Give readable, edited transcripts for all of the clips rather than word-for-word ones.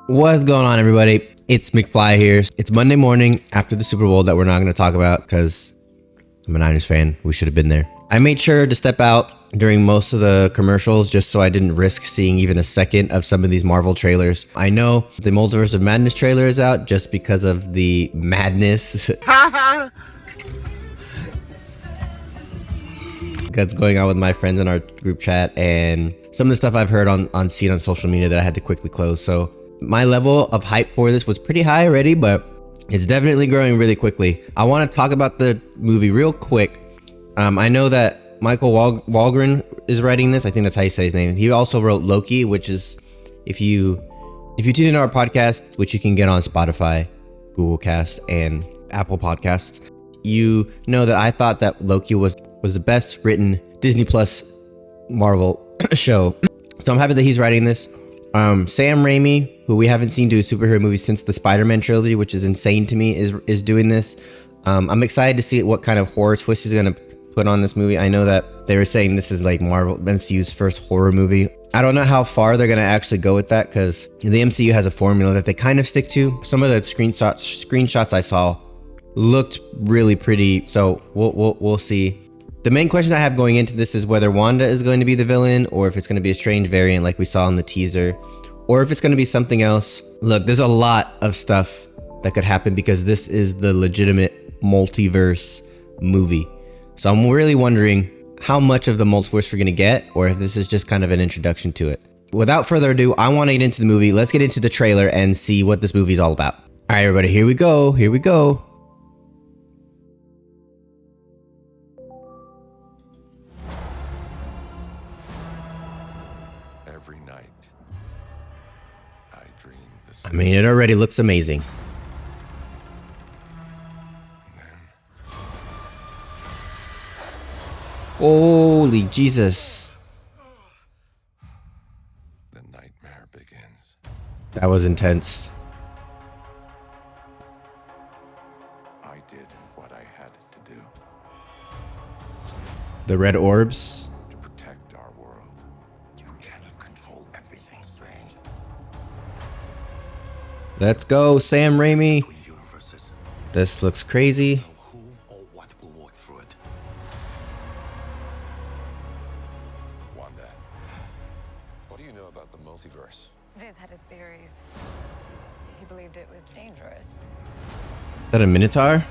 What's going on, everybody? It's McFly here. It's Monday morning after the Super Bowl that we're not going to talk about because I'm a Niners fan. We should have been there. I made sure to step out during most of the commercials just so I didn't risk seeing even a second of some of these Marvel trailers. I know the Multiverse of Madness trailer is out just because of the madness that's going on with my friends in our group chat and some of the stuff I've heard on social media that I had to quickly close. So my level of hype for this was pretty high already, but it's definitely growing really quickly. I want to talk about the movie real quick. I know that Michael Walgren is writing this. I think that's how you say his name. He also wrote Loki, which is, if you tune into our podcast, which you can get on Spotify, Google Cast, and Apple Podcasts, you know that I thought that Loki was the best written Disney Plus Marvel show. So I'm happy that he's writing this. Sam Raimi, who we haven't seen do a superhero movie since the Spider-Man trilogy, which is insane to me, is doing this. I'm excited to see what kind of horror twist he's going to put on this movie. I know that they were saying this is like Marvel MCU's first horror movie. I don't know how far they're going to actually go with that because the MCU has a formula that they kind of stick to. Some of the screenshots I saw looked really pretty, so we'll see. The main question I have going into this is whether Wanda is going to be the villain or if it's going to be a strange variant like we saw in the teaser, or if it's going to be something else. Look, there's a lot of stuff that could happen because this is the legitimate multiverse movie. So I'm really wondering how much of the multiverse we're going to get, or if this is just kind of an introduction to it. Without further ado, I want to get into the movie. Let's get into the trailer and see what this movie is all about. All right, everybody, here we go. Here we go. Every night, I dream the I mean, it already looks amazing. Holy Jesus. The nightmare begins. That was intense. I did what I had to do The red orbs. to protect our world. You cannot control everything, Strange. Let's go, Sam Raimi. Between universes, This looks crazy. know who or what will walk through it. Wanda, what do you know about the multiverse? Viz had his theories. He believed it was dangerous. Is that a Minotaur?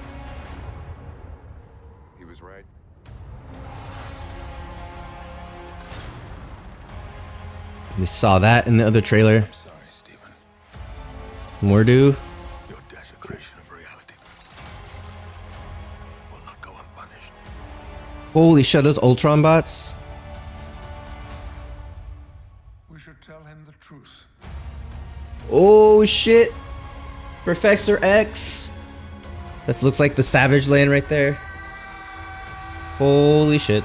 He was right. We saw that in the other trailer. I'm sorry, Stephen. Mordu. Your desecration of reality will not go unpunished. Holy shit, those Ultron bots. We should tell him the truth. Oh shit. Professor X. That looks like the Savage Land right there. Holy shit.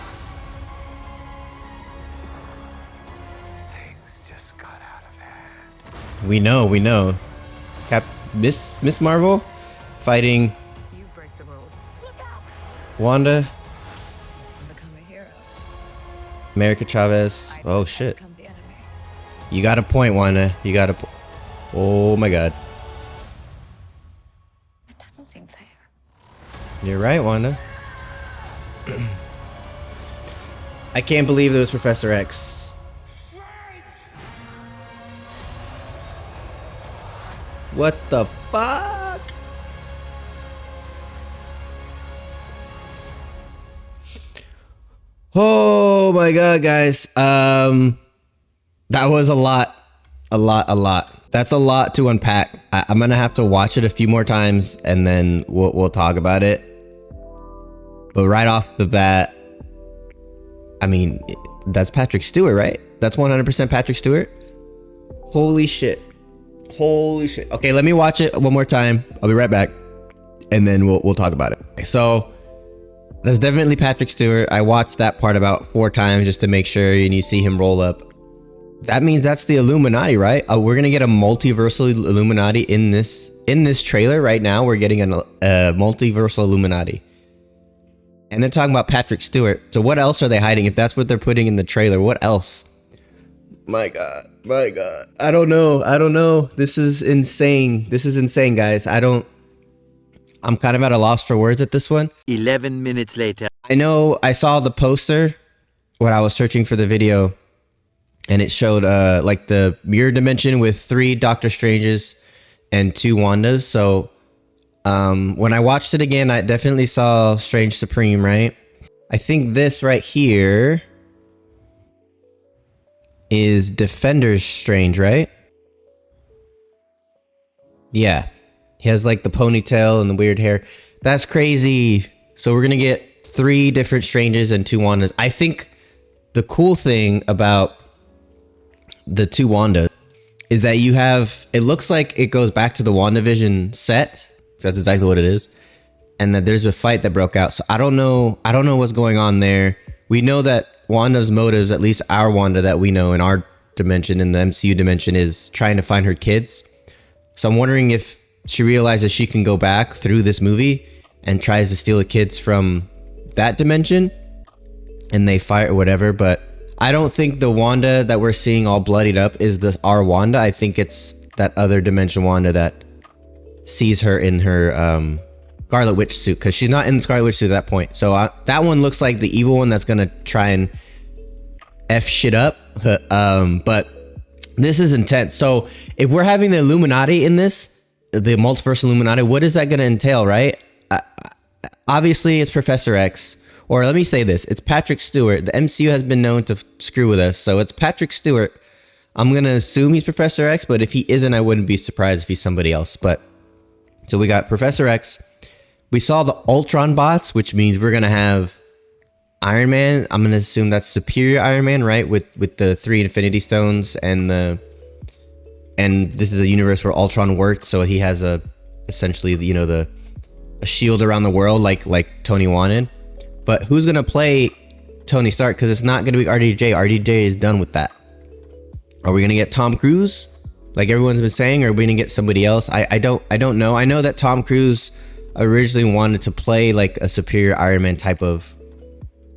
Things just got out of hand. We know. Miss Marvel fighting You break the rules. Wanda, And become a hero. America Chavez. I Oh and shit. Become the enemy. You got a point, Wanda. You got a Oh my god. It doesn't seem fair. You're right, Wanda. I can't believe it was Professor X. What the fuck? Oh my god, guys. That was a lot. That's a lot to unpack. I'm gonna have to watch it a few more times and then we'll talk about it. But right off the bat, I mean, that's Patrick Stewart, right? That's 100% Patrick Stewart. Holy shit. Okay, let me watch it one more time. I'll be right back, and then we'll talk about it. So that's definitely Patrick Stewart. I watched that part about 4 times just to make sure, and you see him roll up. That means that's the Illuminati, right? We're gonna get a multiversal Illuminati in this trailer right now. We're getting a multiversal Illuminati, and they're talking about Patrick Stewart. So what else are they hiding? If that's what they're putting in the trailer, what else? My God. I don't know. This is insane. Guys. I'm kind of at a loss for words at this one. 11 minutes later. I know I saw the poster when I was searching for the video, and it showed like the mirror dimension with 3 Doctor Stranges and 2 Wandas. So when I watched it again, I definitely saw Strange Supreme, right? I think this right here is Defender's Strange, right? Yeah. He has like the ponytail and the weird hair. That's crazy. So we're going to get 3 different Stranges and 2 Wandas. I think the cool thing about the 2 Wandas is that you have, it looks like it goes back to the WandaVision set. That's exactly what it is. And that there's a fight that broke out. So I don't know what's going on there. We know that Wanda's motives, at least our Wanda that we know in our dimension, in the MCU dimension, is trying to find her kids. So I'm wondering if she realizes she can go back through this movie and tries to steal the kids from that dimension, and they fight or whatever. But I don't think the Wanda that we're seeing all bloodied up is our Wanda. I think it's that other dimension Wanda that sees her in her Scarlet Witch suit, because she's not in the Scarlet Witch suit at that point. So that one looks like the evil one that's gonna try and F shit up. But this is intense. So if we're having the Illuminati in this, the multiverse Illuminati, what is that gonna entail, right? Obviously it's Professor X, or let me say this, it's Patrick Stewart. The MCU has been known to screw with us, so it's Patrick Stewart. I'm gonna assume he's Professor X, but if he isn't, I wouldn't be surprised if he's somebody else. But so we got Professor X. We saw the Ultron bots, which means we're gonna have Iron Man. I'm gonna assume that's Superior Iron Man, right? With the 3 Infinity Stones and this is a universe where Ultron worked, so he has essentially a shield around the world like Tony wanted. But who's gonna play Tony Stark? Because it's not gonna be RDJ. RDJ is done with that. Are we gonna get Tom Cruise, like everyone's been saying, or are we gonna get somebody else? I don't know. I know that Tom Cruise originally wanted to play like a Superior Iron Man type of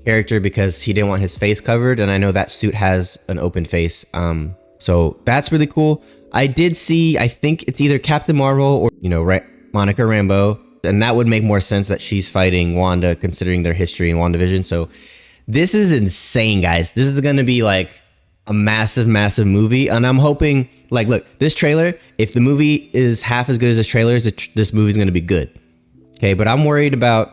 character because he didn't want his face covered, and I know that suit has an open face. So that's really cool. I did see, I think it's either Captain Marvel or Monica Rambeau, and that would make more sense that she's fighting Wanda considering their history in WandaVision. So this is insane, guys. This is gonna be like a massive movie, and I'm hoping, like, look, this trailer, if the movie is half as good as this trailer is, this movie's gonna be good. Okay, but I'm worried about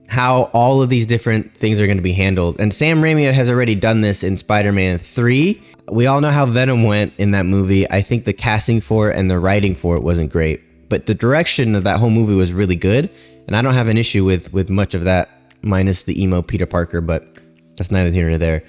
how all of these different things are going to be handled. And Sam Raimi has already done this in Spider-Man 3. We all know how Venom went in that movie. I think the casting for it and the writing for it wasn't great, but the direction of that whole movie was really good. And I don't have an issue with much of that, minus the emo Peter Parker, but that's neither here nor there.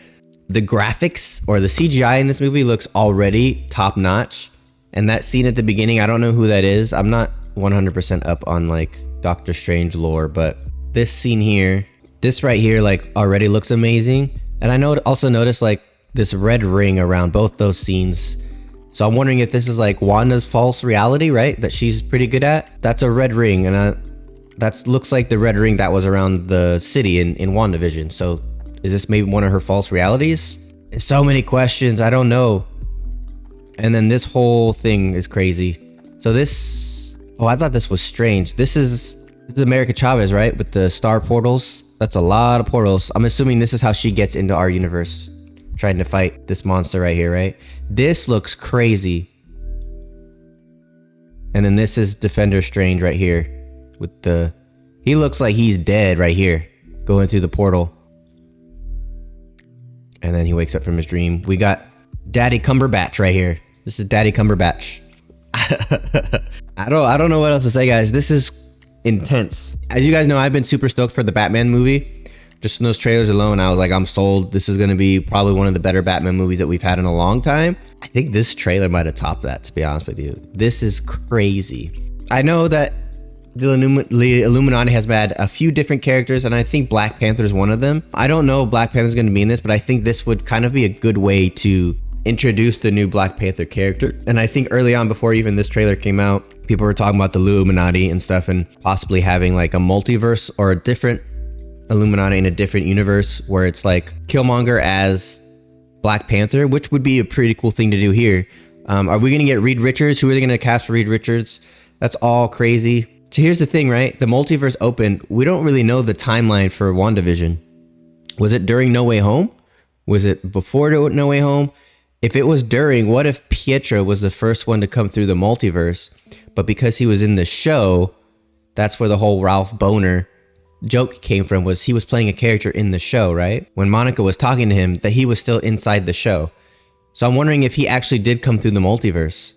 The graphics or the CGI in this movie looks already top notch. And that scene at the beginning, I don't know who that is. I'm not 100% up on like Doctor Strange lore, but this scene here, this right here, like already looks amazing. And I also noticed like this red ring around both those scenes. So I'm wondering if this is like Wanda's false reality, right? That she's pretty good at. That's a red ring, and that looks like the red ring that was around the city in WandaVision. So is this maybe one of her false realities? There's so many questions, I don't know. And then this whole thing is crazy. So this, oh, I thought this was Strange. This is America Chavez, right? With the star portals. That's a lot of portals. I'm assuming this is how she gets into our universe, trying to fight this monster right here, right? This looks crazy. And then this is Defender Strange right here with he looks like he's dead right here, going through the portal. And then he wakes up from his dream. We got Daddy Cumberbatch right here. This is Daddy Cumberbatch. I don't know what else to say, guys. This is intense. As you guys know, I've been super stoked for the Batman movie. Just in those trailers alone, I was like, I'm sold. This is going to be probably one of the better Batman movies that we've had in a long time. I think this trailer might have topped that, to be honest with you. This is crazy. I know that the Illuminati has had a few different characters, and I think Black Panther is one of them. I don't know if Black Panther is going to be in this, but I think this would kind of be a good way to introduce the new Black Panther character. And I think early on, before even this trailer came out, people were talking about the Illuminati and stuff, and possibly having like a multiverse or a different Illuminati in a different universe where it's like Killmonger as Black Panther, which would be a pretty cool thing to do here. Are we going to get Reed Richards? Who are they going to cast for Reed Richards? That's all crazy. So here's the thing, right? The multiverse opened. We don't really know the timeline for WandaVision. Was it during No Way Home? Was it before No Way Home? If it was during, what if Pietro was the first one to come through the multiverse? But because he was in the show, that's where the whole Ralph Boner joke came from, was he was playing a character in the show, right? When Monica was talking to him, that he was still inside the show. So I'm wondering if he actually did come through the multiverse.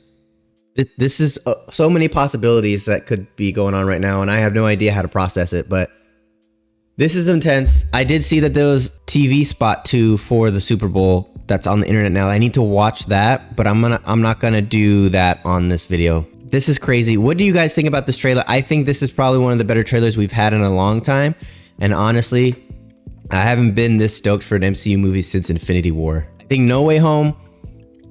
This is so many possibilities that could be going on right now, and I have no idea how to process it, but this is intense. I did see that there was TV spot 2 for the Super Bowl that's on the internet now. I need to watch that, but I'm not gonna do that on this video. This is crazy. What do you guys think about this trailer? I think this is probably one of the better trailers we've had in a long time, and honestly, I haven't been this stoked for an MCU movie since Infinity War. I think No Way Home,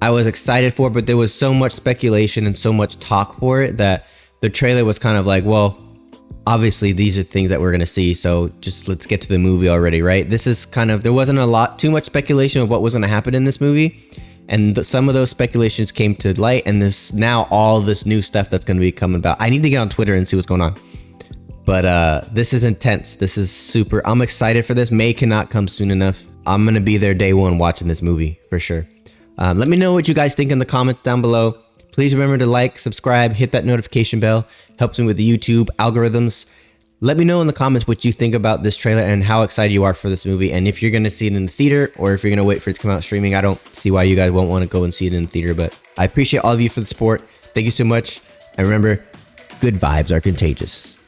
I was excited for, but there was so much speculation and so much talk for it that the trailer was kind of like, well, obviously these are things that we're going to see, so just let's get to the movie already, right? This is kind of, there wasn't too much speculation of what was going to happen in this movie, and some of those speculations came to light, and now all this new stuff that's going to be coming about. I need to get on Twitter and see what's going on. But this is intense. This is super. I'm excited for this. May cannot come soon enough. I'm going to be there day one watching this movie for sure. Let me know what you guys think in the comments down below. Please remember to like, subscribe, hit that notification bell. Helps me with the YouTube algorithms. Let me know in the comments what you think about this trailer and how excited you are for this movie. And if you're going to see it in the theater or if you're going to wait for it to come out streaming, I don't see why you guys won't want to go and see it in the theater. But I appreciate all of you for the support. Thank you so much. And remember, good vibes are contagious.